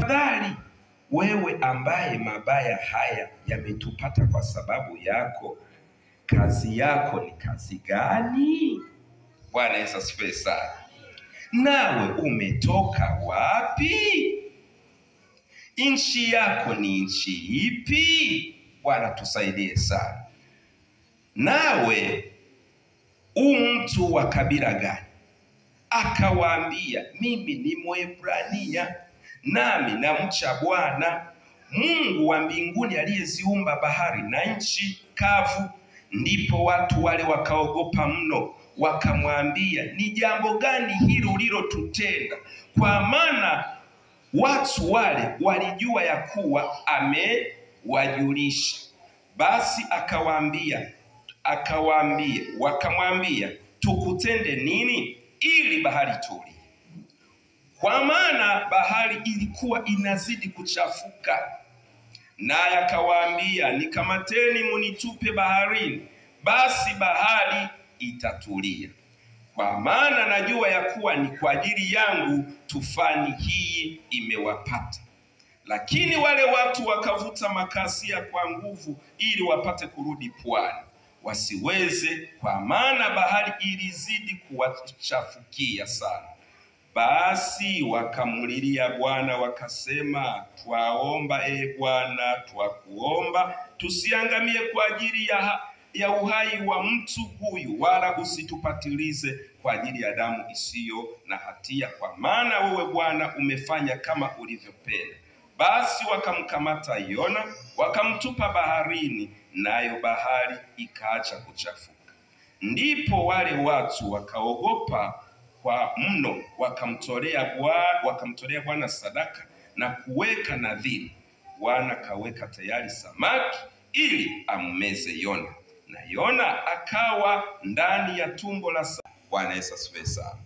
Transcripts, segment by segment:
Tafadhali wewe ambaye mabaya haya yametupata kwa sababu yako, kazi yako ni kazi gani? Bwana Yesu asifiwe sana. Nawe umetoka wapi? Nchi yako ni nchi ipi? Bwana tusaidie sana. Nawe mtu wa kabila gani? Akawaambia, mimi ni Mwebrania, nami namcha Bwana Mungu wa mbinguni aliyeziumba bahari na nchi kavu. Ndipo watu wale wakaogopa mno, wakamwambia, ni jambo gani hilo ulilotutenda? Kwa maana watu wale walijua ya kuwa amewajulisha. Basi wakamwambia, tukutende nini ili bahari tulie? Kwa maana bahari ilikuwa inazidi kuchafuka. Naye akawaambia, nikamateni munitupe baharini, basi bahari itatulia. Kwa maana najua ya kuwa ni kwa ajili yangu tufani hii imewapata. Lakini wale watu wakavuta makasia kwa nguvu ili wapate kurudi pwani, wasiweze, kwa maana bahari ilizidi kuwachafukia sana. Basi wakamulilia Bwana wakasema, twaomba Bwana, twakuomba tusiangamie kwa ajili ya uhai wa mtu huyu, wala usitupatilize kwa ajili ya damu isiyo na hatia, kwa maana wewe Bwana umefanya kama ulivyopenda. Basi wakamkamata Yona wakamtupa baharini, nayo bahari ikaacha kuchafuka. Ndipo wale watu wakaogopa kwa mno, wakamtolea Bwana sadaka na kuweka nadhiri. Bwana kaweka tayari samaki ili ammeze Yona, na Yona akawa ndani ya tumbo la samaki. Bwana Yesu asifiwe sana.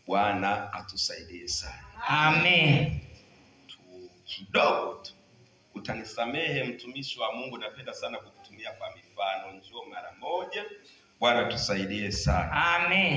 Bwana atusaidie sana. Amen. Kidogo tu utanisamehe mtumishi wa Mungu, napenda sana kukutumia kwa mifano. Njoo mara moja. Bwana tusaidie sana. Amen.